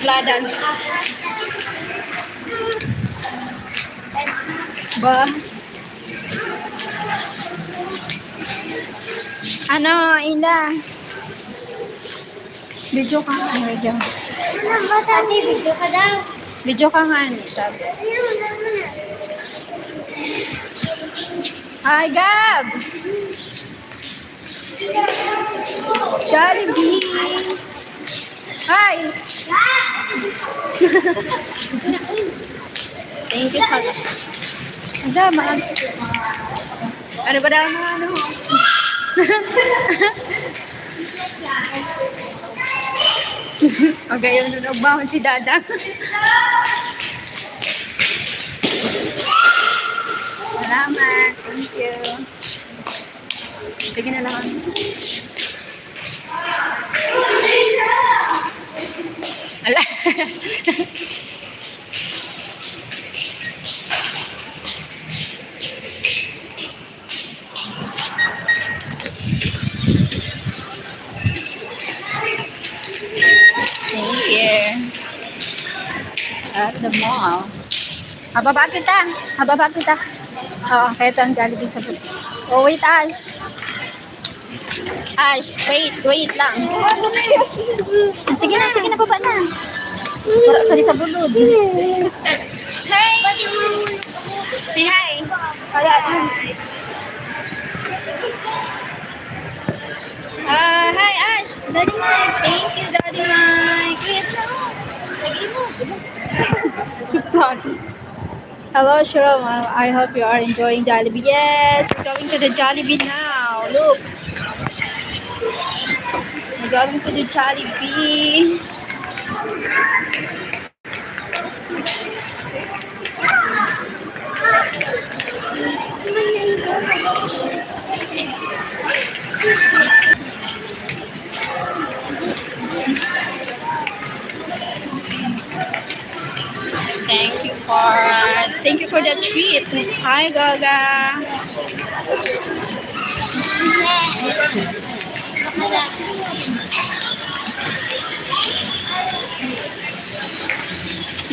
Ladan. Ba? Ano, Ina? Video ka nga, video. Ate, video ka daw. Video ka nga, sabi. Hi, Gab! Jollibee! Hi! Thank you so much. Ano ba daw mga ano? Okay, yun nagbahon si Dadang. Salamat. Thank you. Sige na lang. Ala. Thank you. At the mall. Hababa kita. Hababa kita. Oo, eto ang Jollibee sa buti. Oh, wait, Ash. Ash, wait lang. Sige na, baba na. Sorry sa bulod. Hi! Say hi. Hi, Ash. Daddy Mike. Thank you, Daddy Mike. Wait lang. Lagi mo. Hello, Sharon. I hope you are enjoying Jollibee. Yes, we're going to the Jollibee now. Look. We're going to the Jollibee. Thank you for the treat. Hi, Gaga.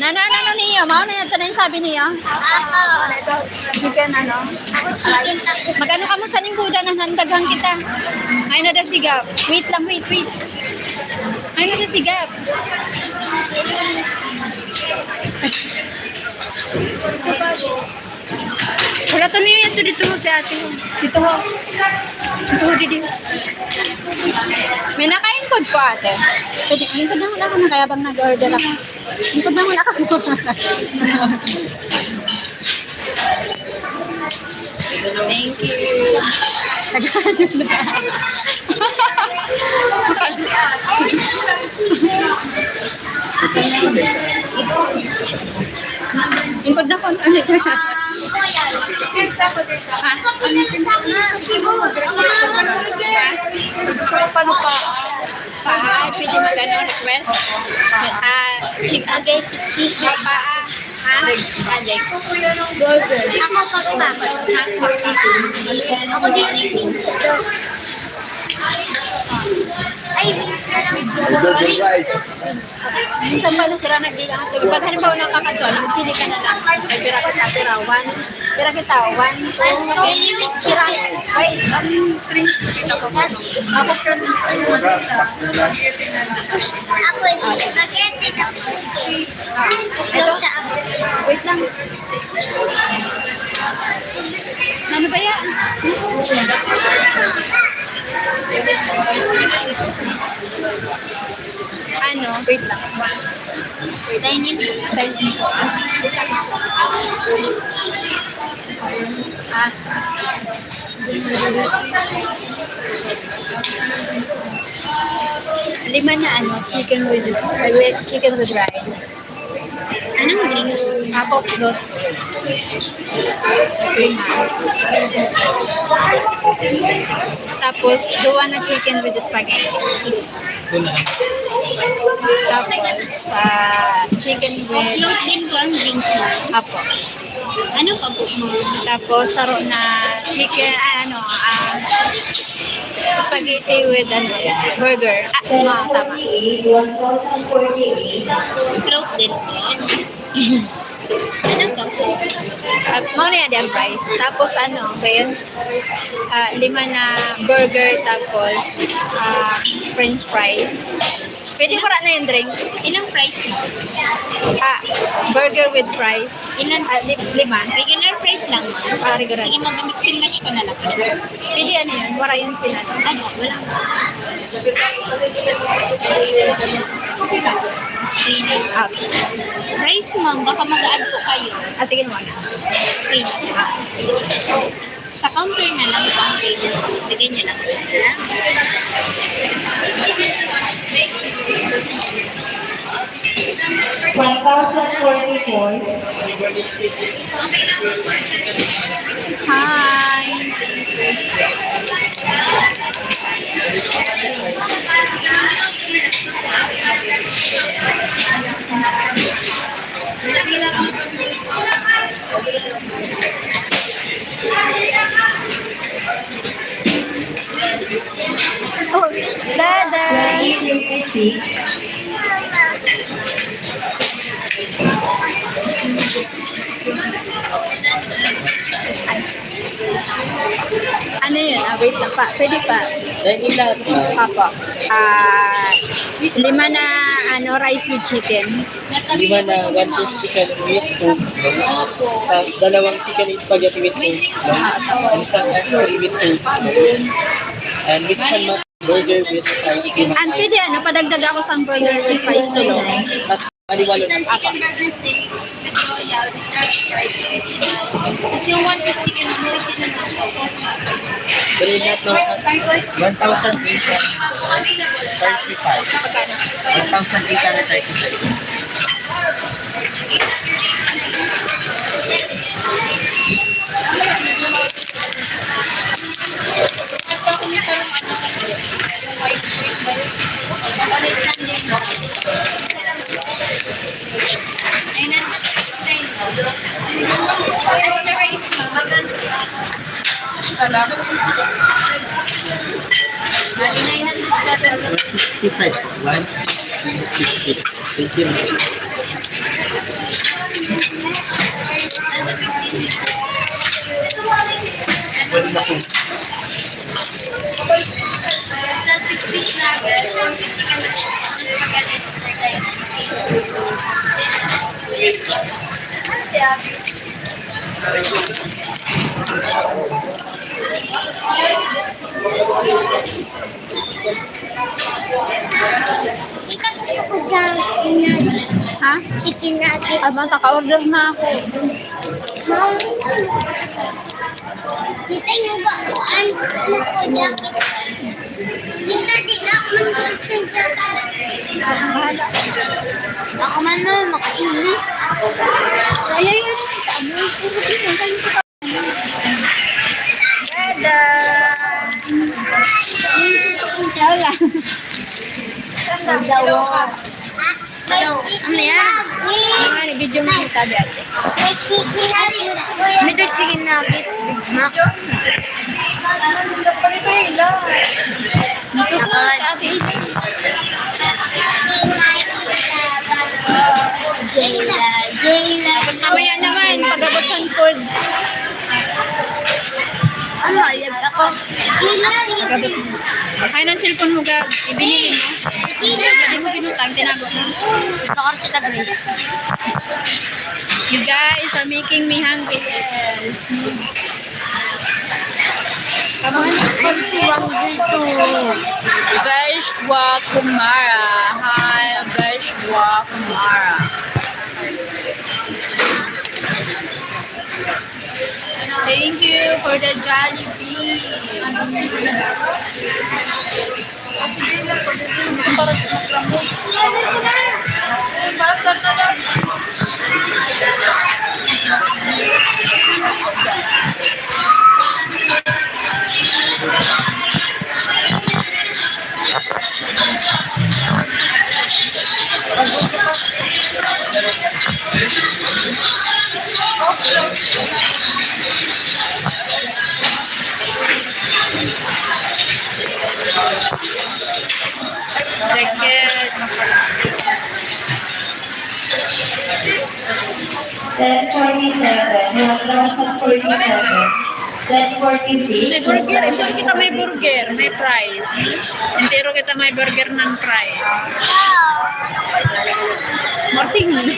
Ano niyo? Mao na ito na yung sabi niyo? Ito, chicken ano? Magano ka mo sa lingkudan na nandaghang kita? Ay na daw sigap. Wait lang, wait. Ay na daw sigap. Wala to niyo yan dito si ate. Dito ho. Dito. May nakain code po ate. Pwede, lingkod na wala ka na kaya bang nag-order ako. Lingkod na wala ka. Thank you. Lingkod na ko. Ano ito siya? Gusto ko pa pwede mag-ano request? Chicken paa. Ako din rin. Ay, wings na lang. Minsan pa na sila nagbilang. Pag halimbawa nakakatol, pili ka na lang. Ay, pira kita, pira 1. Pira kita, 1, 2, 3. Pira, ay, 3 kita ko. Ako ka na. Ako din. Spaghetti na po. Ito, wait lang. Ano ba yan? Ano? Wait lang. Dining. Lima na ano, chicken with rice. Anong drinks? Ako, float. Tapos, gawa na chicken with spaghetti. Tapos, chicken with... Float din ko ang drinks na. Apo. Ano pa po mo? Tapos saro na chicken, spaghetti with burger. Tama. Float din po. Ano pa po? Mauna yan ang price. Tapos ba yun? 5 na burger, tapos french fries. Pwede ko na yung drinks. Ilang price mo? Burger with fries. Ilan? 5. Regular price lang mo? Regular. Sige, mag-mix and match ko na lang. Pwede yun. Wala yun sila. Ano? Wala. Okay. Price mo, baka mag-add po kayo. Sige naman. Okay na. Sa counter na lang po ang table. Bigyan niyo lang po sila. Hi! Oh, Daday! Ano yun? Wait lang pa. Pwede pa. Papa. 5 na rice with chicken. Lima na one piece chicken with coke. Tapos dalawang chicken spaghetti with coke. Isang curry with coke. And with one burger with ice cream. Pwede padagdag ako sa burger with fries to yun. At aliwalo Isang na. chicken burger steak with royal, with dark fried, with original. Tapos yung one piece chicken, American lang po. Pero lahat ng 1,835. 1,835. Chocolate sundae mo. Ayun na. At sa rice mo, maganda. Salamat. 907. 165. 160. Thank you. Wala na po. Sa 6 piece nuggets, 150 ka mas magalit. Ha? Chicken nugget. Naka-order na ako. Mom, kita niyo ba kung ano ko jacket? Hindi na ako masuot sa jacket. Ako man na, makainit. Kaya yun, sabi ko, Wala. Dalawa. Ano yan? Ano video mo kita dati? May chicken nuggets. May chicken nuggets, Big Mac. Tapos mamaya naman, pag-abot foods. Ano, ayag ako. Ay, ng cellphone mo ka, ibinili mo. Hindi mo pinutang, tinago mo. Ito ka kita, Grace. You guys are making me hungry. Yes. Come on. I'm so hungry too. Veshwa Kumara. Hi, Veshwa Kumara. Thank you for the Jollibee. 10:47. Yung last na 47. 10:46. May burger. Entero kita may burger. May price. Entero kita may burger ng price. Marting. Ano?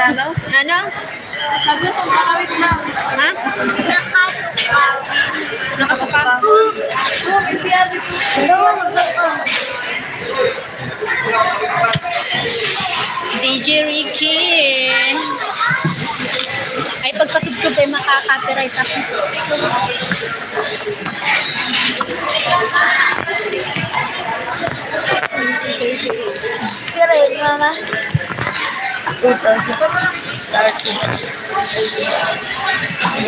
Ano? Ano? Sabi ko, kakawit na. Ha? Nakasapa. May siya dito. DJ Ricky. Ay, pagpatugtog ay makaka-copyright ako. Pero yun, mama.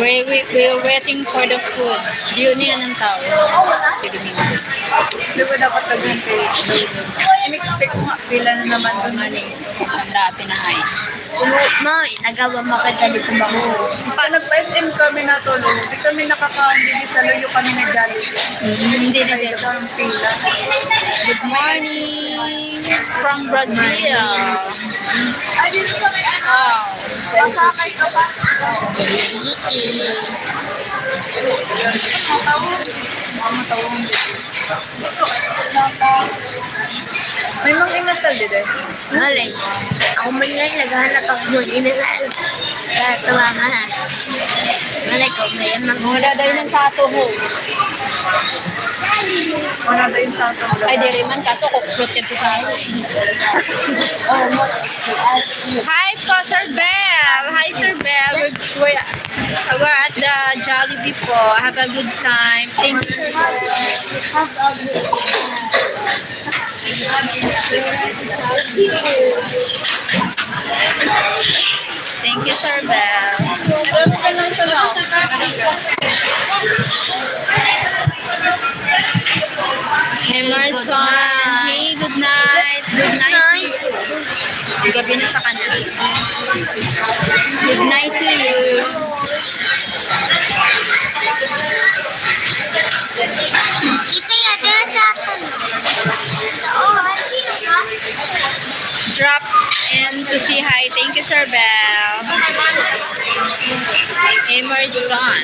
We're waiting for the food. Yun yan ang tao. Hindi ko dapat lagyan kayo. In-expect ko nga, pila na naman ito nga ni. Isang dati na hay. Ma, nagawa makita dito ba ko? Pa, nagpa-SM kami natulog. Hindi kami nakaka-hindi sa luyo kami nag-jollibee. Hindi na dyan. Ito ang pila. Good morning from Brazil. Ay, dito sa may ano. Wow. Masakay ka ba? Matawang. May mga inasal din eh. Malay. Ako man ngayon, naghahanap ako ng inasal. Kaya tumama ha. Malay ko, may mga Mga dadayon sa ato ho. Wala ba yung sa ato? Ay, di rin man. Kaso cockroach ito sa ato. Oh, mo. Hi po, Sir Bell. Hi, Sir Bell. We're at the Jollibee po. Have a good time. Thank you, Sir Bell. Thank you, Sir Bell. Emerson, hey, good night. Good night to you. Gabi na sa kanya. Good night to you. Ito yung dala sa akin. Oh, sino ka? Drop in to say hi. Thank you, Sir Bell. Emerson.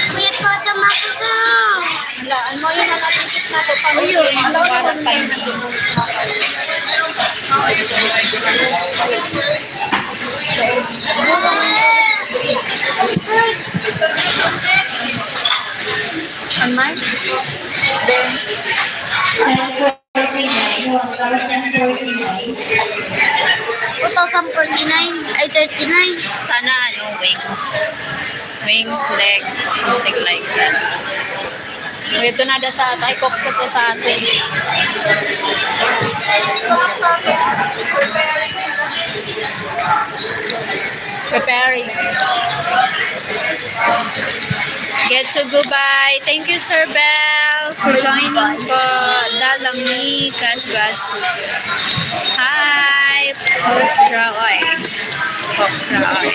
Kuya, photo mo ako ka. Ano mo yun ang natisip na ito? Ayun, parang tiny. Ang nice. Then, 10:49. Yung last na 49. 2049, ay 39. Sana wings. Wings, leg, something like that. Ito na da sa atin. Ay, cockroach ko sa atin. Preparing. Get to goodbye. Thank you, Sir Bell, for joining po. Dalami Katgas. Hi, Pork Traoy. Pork Traoy.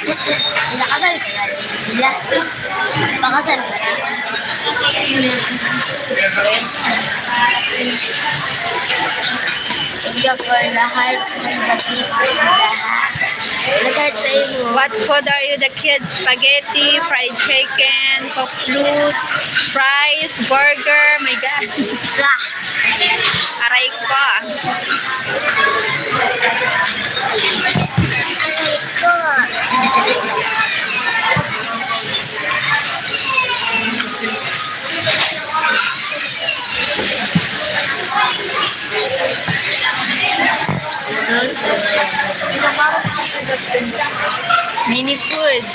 Nakasal ka na. Bila. Pakasal ka na. Thank you for lahat ng people. Lahat sa iyo. What food are you the kids? Spaghetti, fried chicken, cook flute, fries, burger. My God. Ka. Aray ko. Mini foods.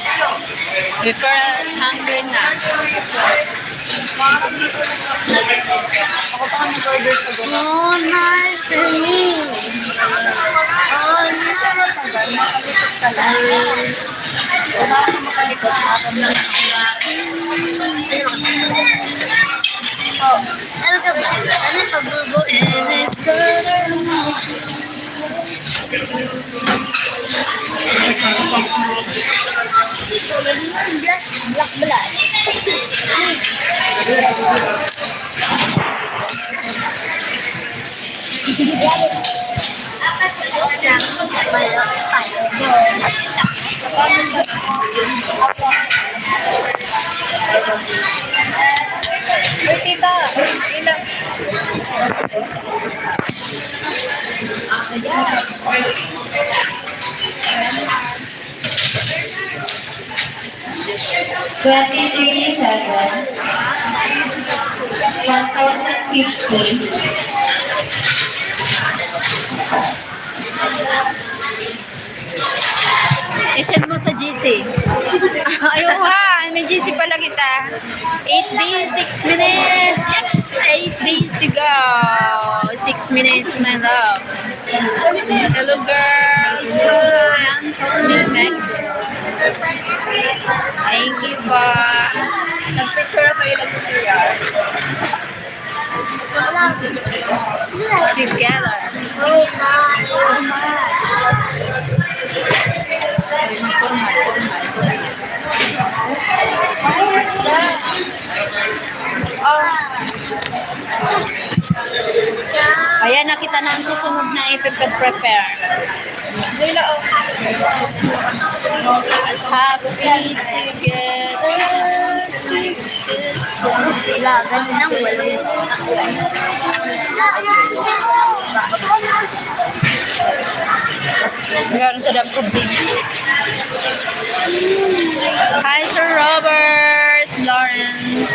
Before hungry na. ako pa ang order sa doon. Oh, nice to me. Oh, ano ka ba? Ano pagbubo? Black blast. Uy, tita. Ilang. 2037, 1050, I-send mo sa GC. Ayun ha, may GC pala kita. 8 days, 6 minutes. Yes, 8 days to go. 6 minutes, my love. Hello, girls. Thank you pa. Nag-picture ako yun sa CR. Together. Oh my. Oh. Ayan, nakita na ang susunod na ipipag-prepare. Happy together. Sila, ganun ang wala. Gano'n sa dam problema. Hi, Sir Robert Lawrence.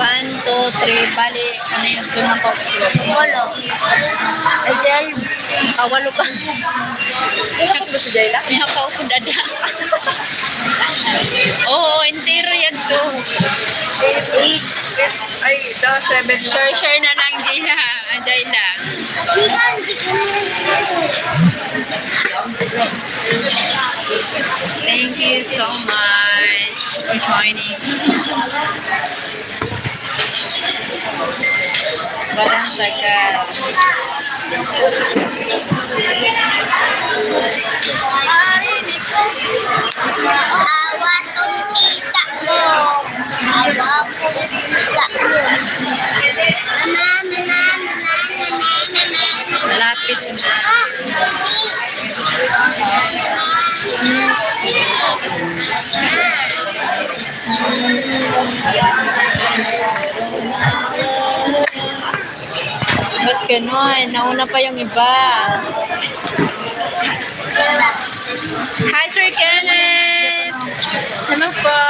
One, two, three, bali, ano yung doon ako? Walo. Ajal. Walo pa. Ilang ko si Jayla? May hakaw ko dada. Oo, entero yan to. 8. Ay, ito, 7. Share na lang, Jayla. Jayla. Thank you so much for joining. Walang tagal. Awa tong kita mo. Awa kong kita mo. Malapit na. Ba't ganon? Nauna pa yung iba. Hi, Sir Kenneth! Hello po!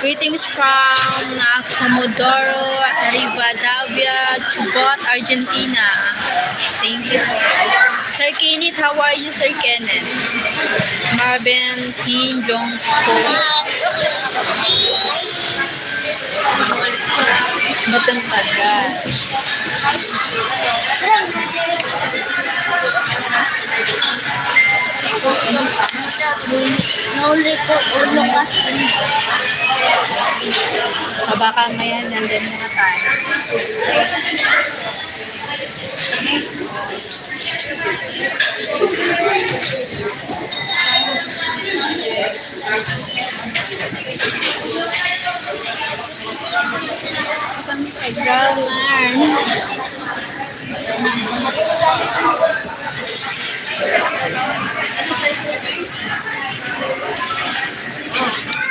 Greetings from Comodoro, Rivadavia, Chubut, Argentina. Thank you. Sir Kenneth, how are you, Sir Kenneth? Marvin Kim Jong-ho. Ba't ang tagal? Nauli ko ulo ka. Baka maya nandun na tayo.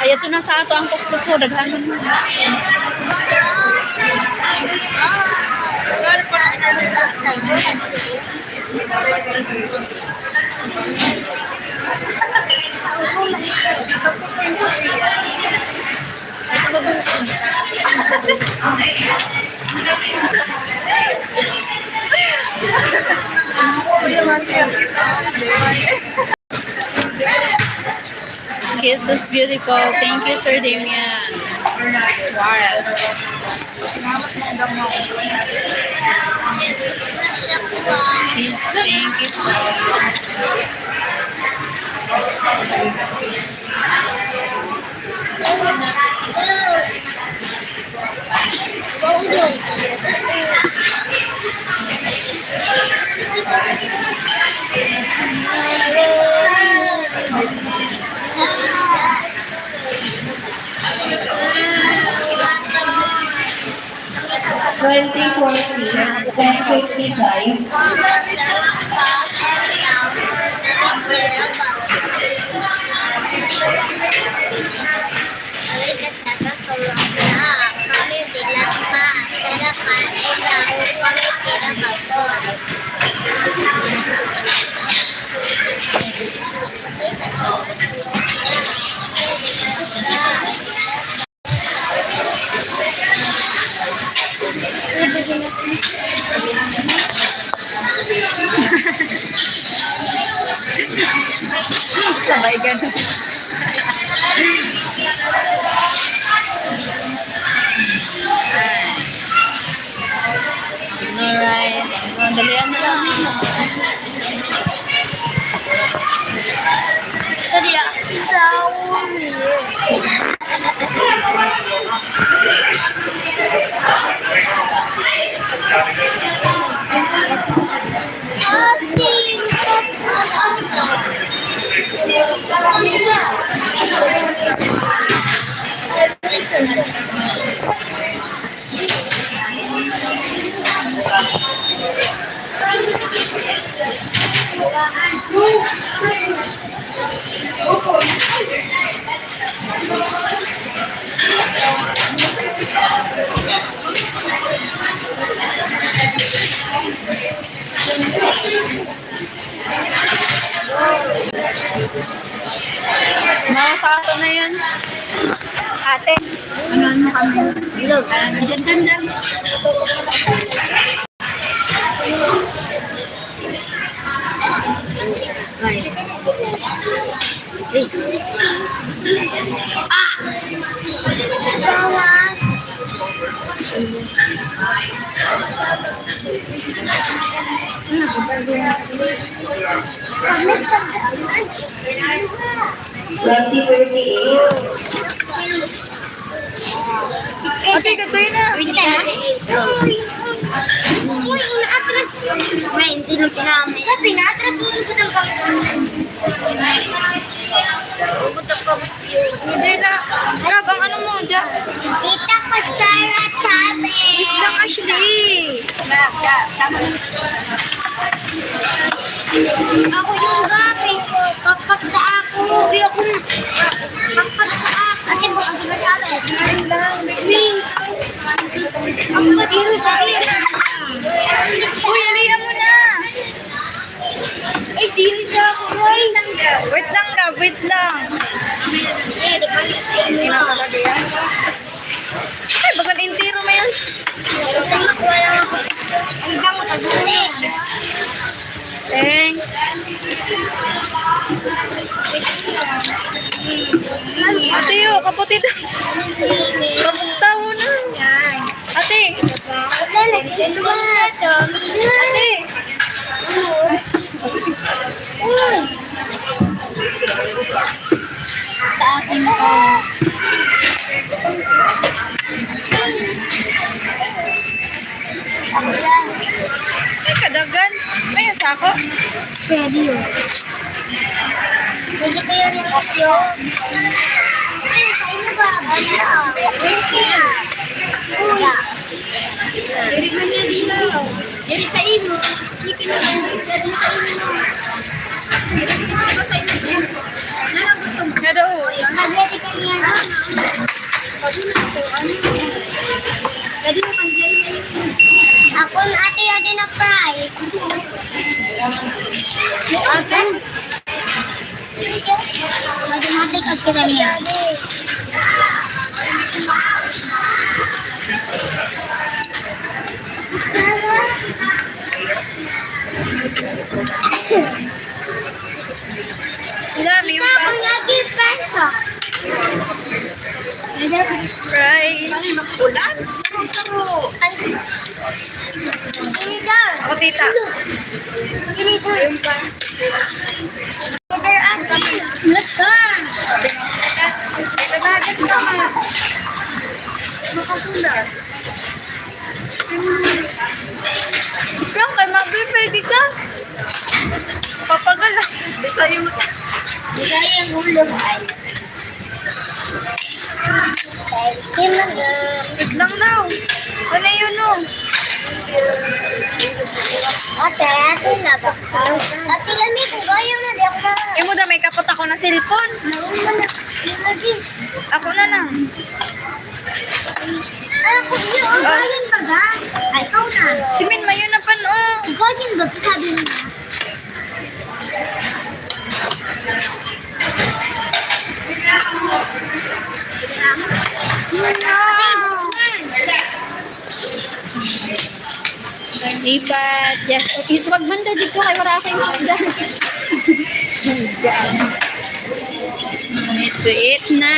Ay, ito na sa ato ang kukluko. Daghanan mo. Kiss is beautiful. Thank you, Sir Damian Suarez. Please, thank you so much. Kami bilang pa, sarapan, ikaw, kami pinapagod. Sabay ganun. Alright. Dalihan mo lang. Tadi ya, Mga sato na yun. Ate, ano mo kami? Ilog. Diyan. bawas. Kami Ate, katoy na. Uy, inaatras mo. May, sino pinamay? Kasi inaatras mo ko ng pagkakas. Hindi na. Grabang ano mo dyan? Tita ko Chara sabi. Wait lang, Ashley. Ako yung gabi. Pakpak sa ako. Uy, ako. Pakpak sa ako. Ate, baka sa matawid. Wings. Ako ba dito sa iyo? Uy, alihan mo na. Ay, dito sa ako. Wait lang ka, wait lang. Eh, di ba sa inyo? Ay, bagan intiro mo yan. Wala ako. Ang damo sa gulit. Thanks. Ate, kapatid. Kapunta mo na. Ate. Wala, nag-iswa na to. Ate. Uy. Sa akin ko. Ako lang. Ay, kadagan. May asako. Pwede yun. Pwede ko yun ng opyo. Ay, sa'yo mo ba? Bala. Pwede na. Ula. Diri man niya dito. Diri sa imo. Diri sa imo. Nga daw. Magleti ka niya. Ako na ate yun din na price. Ate? Matematik at kita niya. Dami yung Ako lagi peso. Right. Ulan? Ini daw. Ako, tita. Ini daw. Mother ate. Let's go. Tita, Yan, kay mabibig ka. Papagala. Sa'yo mo. Bisaya yung ulo ay. Wait lang daw. Ano yun o? Ate, ate na ba? Ate, lamig ko gaya na. Di ako na. Eh mo may kapot ako ng cellphone. Naroon na na. Lagi. Ako na lang. Ako yun. Gayan ba ga? Ay, ikaw na. Si Min, mayo na pa no. Gayan ba? Sabi mo na. Lipat. Yes. Okay, so wag banda dito kay wala kayong hagdan. Ito it na.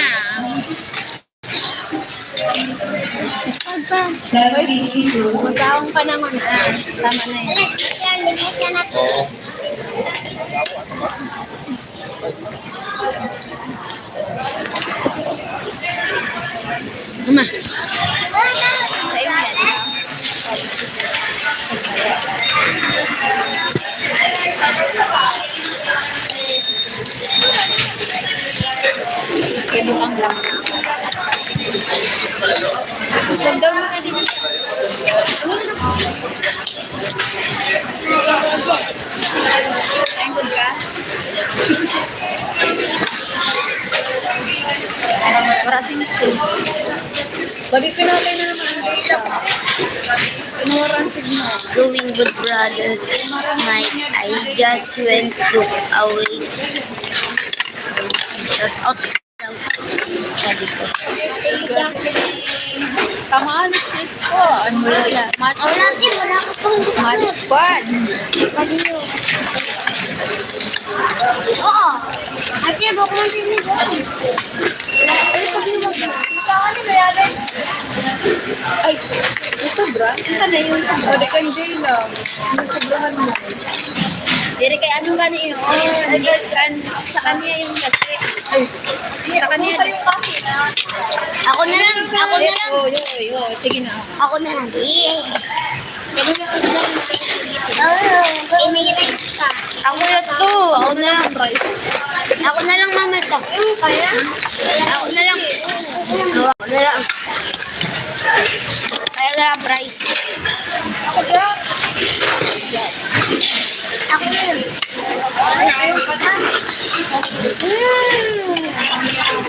Isag pa. Magkawang pa naman. Tama na yun. Yan, limit na to. Uma. Sa'yo yan. Bukang lang. Isag daw mo kasi. Ay, good ka? Marasing ito. Balik pinatay na naman ang data. Pinawaran signal. Doing good, brother. I just went to away. Shout out. Sabi ko. Tama, let's it po. Ano yun? Match. Oh, lagi wala ka pang Match bad. Oo. Ate, bako man sinig. Ay, sobra? Ito na yun. O, di kan J lang. Nasobrahan mo. Dire kay ano gani yun? Sa kanya yung kasi. Sa kanya. Ako na lang. Ako na lang. Yo. Sige na. Ako na lang. Yes. Inirex ka. Ako na to. Ako na lang. Ako na lang, mama to. Kaya? Ako na lang. Ako na lang. Kaya na lang, Bryce. Ako na lang.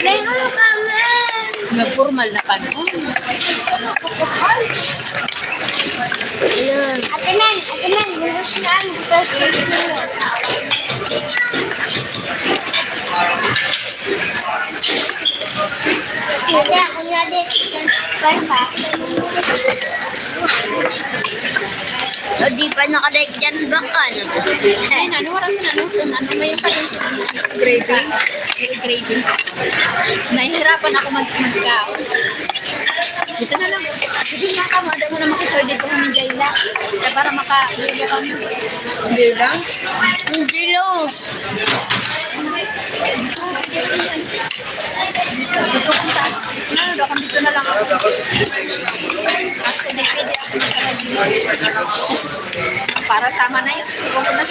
Meron kami. Nag-formal na pa. No? Ate Men, bulos na ang first mo. Ate, ako na din. Kaya pa. O, di pa nakadaig dyan baka. Ay, ano oras na ano? Ano may pa rin siya? Grading. Grading. Nahihirapan ako mag-kao. Dito na lang. Hindi na ka, madam mo na makisor dito kami Jayla. Para maka-dilo kami. Hindi lang. Hindi lo. Dito kung saan. Dito na lang ako. Kasi di pwede ako magkakagilo. Para tama na yun. Huwag na.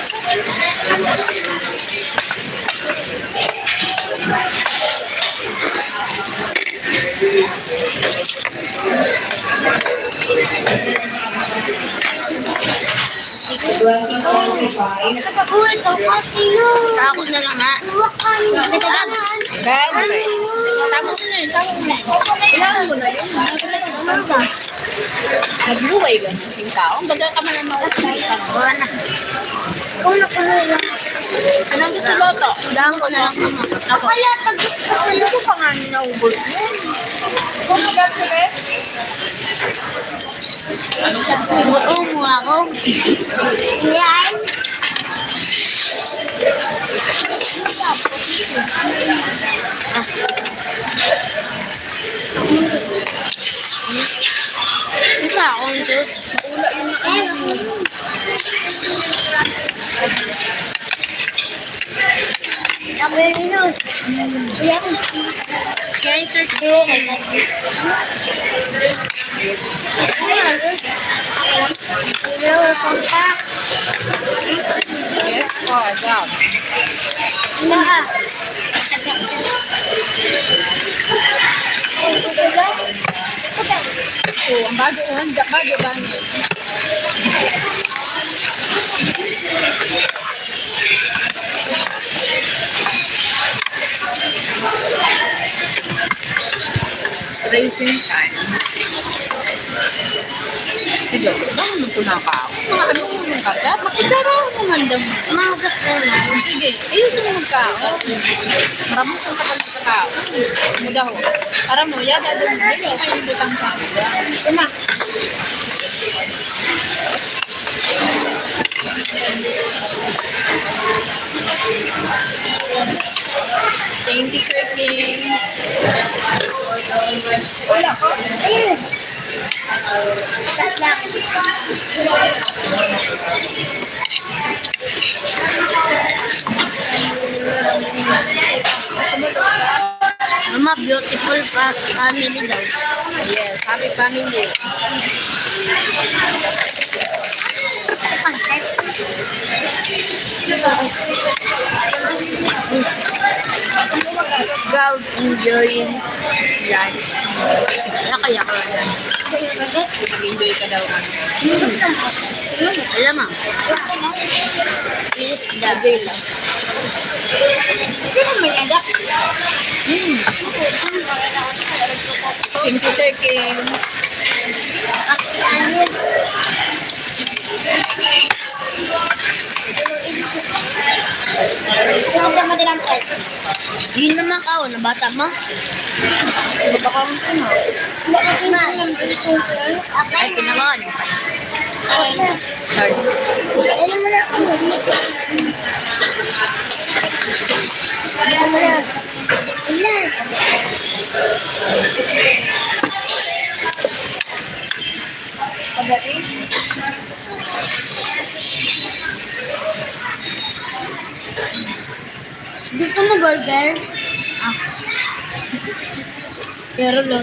Uy, ito kasi yun. Sa ako na lang ha. Wakan. Sa ganan. Tama na yun. Tama na. Kailangan mo na yun. Nagluway ka ng singkaong. Baga ka man ang mawasay ka. Wala na. Una ko na lang. Anong gusto mo to? Dahon ko na lang mama. Ako yata gusto ko. Ano ko pa nga naubos mo? Kung mag-gato rin? Oo mo ako. Yan. Ito akong Diyos. Ako yun. Yan. Kaya Sir King. Yes, po. Job. Oh, ang bago yun. Bago ba? Racing time. Sige, bakit ko na ka? Mga ano mo ka? Dapat makutsara naman daw. Mahugas na naman. Sige, ayusin mo ka. Maraming kong kakal. Muda ho. Para mo, yada doon. Hindi ka yung butang sa Uma. Thank you, Sir King. Wala ko. Ayun. Cut lang. Mama, beautiful family daw. Yes, happy family. Proud, enjoying life. Kaya ka yan. Mag-enjoy ka daw. Alam mo, is the bill. Thank you, Sir King. Yun naman ka, na bata mo. Ay, pinawan. Sorry. Ano mo na? Ano mo na? Ilan? Gusto mo burger? Ah. Pero lot.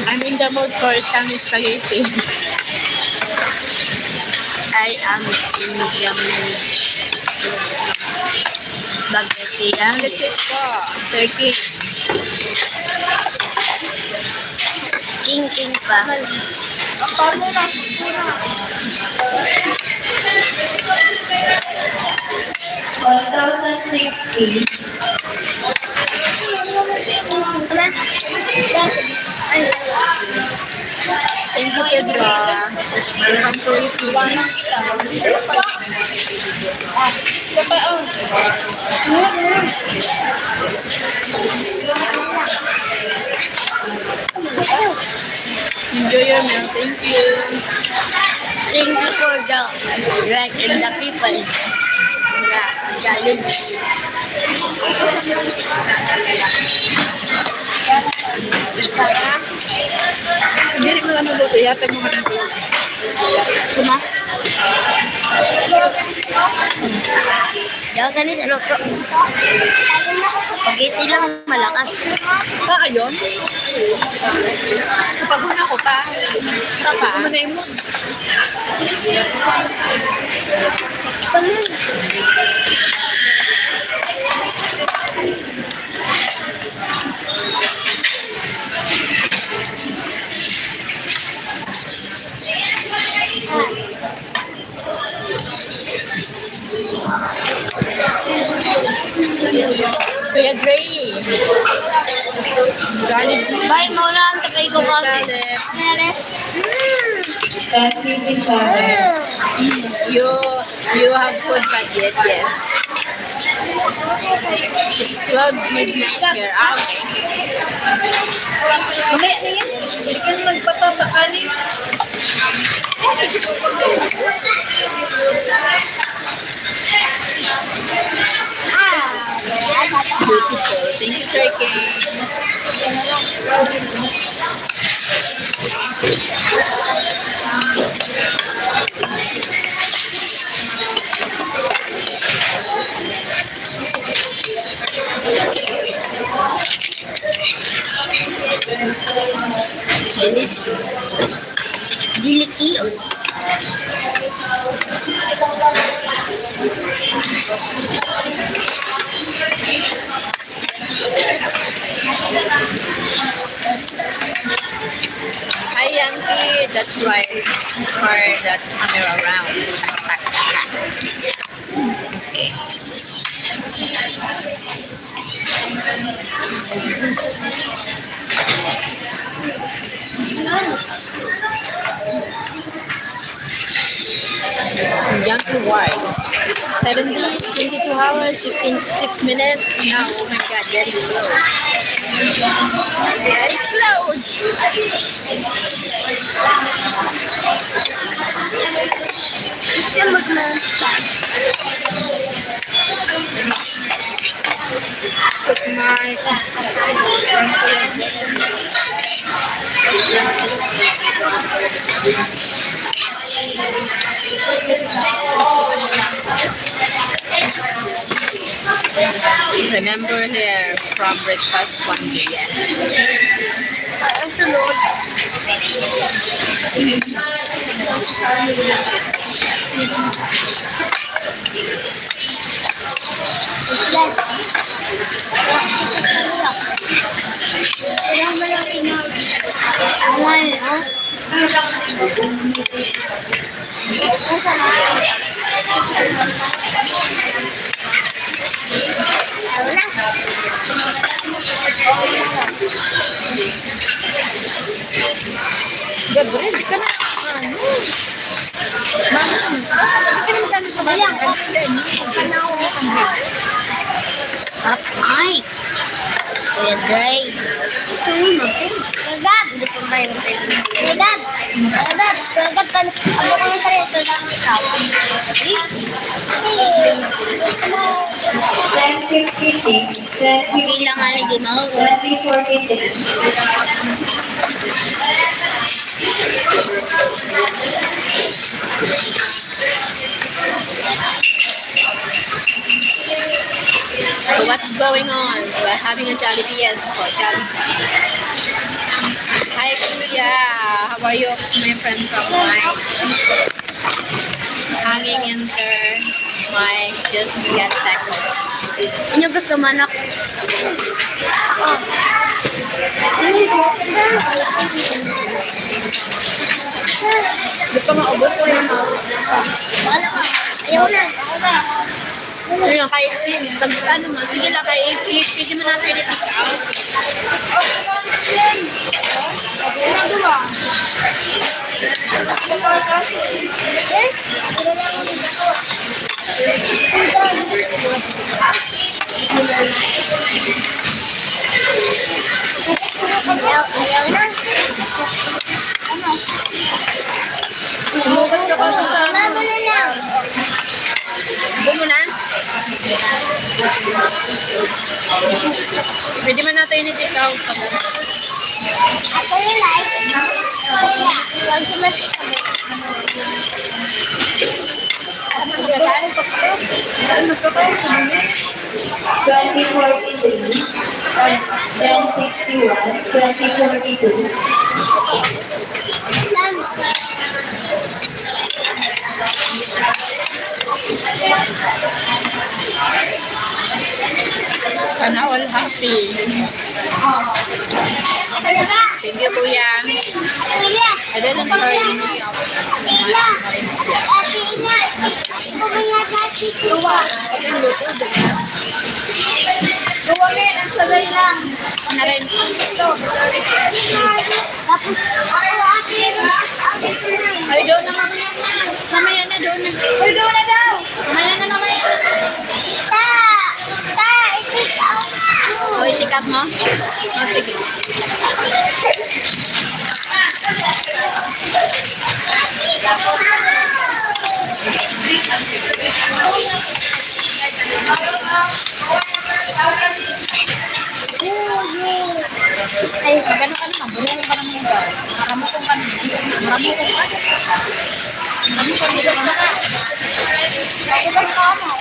I'm in the mood for isang spaghetti. I am in the mood. Spaghetti yan. That's it po, Sir King. King pa. 1,060. Thank you, Pedro. Welcome to Philippines. Enjoy your meal. Thank you. Thank you for the right and the people. Challenge. Hindi mo ano luto. Yatag mo ka ng luto. Suma? Daw sa sa luto. Spaghetti lang malakas. Ayun. Kapag huna ko pa. Tapa. Manay mo. Kuya Dre. Bye, mauna ang tapay ko coffee. 1057. You have food but yet, yes. It's 12 midnight here. Mamaya na yan. Hindi ka magpapapakali. Beautiful. Thank you, Sir King. Delicious. Delicious. Hi, Yankee. That's right. Turn that camera around. Okay. Yankee Wide. 7 days, 22 hours, 6 minutes. Now, oh my god, getting close. Getting close. Remember here from breakfast 1 p.m. Gabriel, di ka na ano? Ay! Kuya Dre. Kagab! Hindi ko ba yung friend? Kagab! Kagab! Kagab! Ano ko yung sarito lang ikaw? 10:56, Bilang nga rin din ako. 20:43. So what's going on? We're having a Jollibee for Jollibee. Hi Kuya, how are you? My friend from Mike. Hanging in there. Mike just get back. Ano gusto mo, anak? Di pa maubos ko yung Wala ka. Ayaw na. Ayun, kay pag ano mo, sige lang kay pwede mo natin dito sa out. Ayaw na. Umugas ka pa sa sama. Bago na lang. Bumo na? Pwede man natin i-take out. Ako na lang. Huwag sumasik kami. 20:43, 10:61, 20:42. Sana all happy. Thank you, Kuya. I didn't hear you. Gawa mo yan, ang salay lang. Na rin. Tapos, ako akin. Ay, doon na mamaya. Mamaya na, doon na. Uy, gawa na daw! Mamaya na, mamaya. Tita! Tita, itik out. O, itikat mo? O, sige. Ay, Magano ka naman, bulungan ka naman daw. Maramukong ka naman. Maramukong ka. Maramukong ka naman. Maramukong ka naman.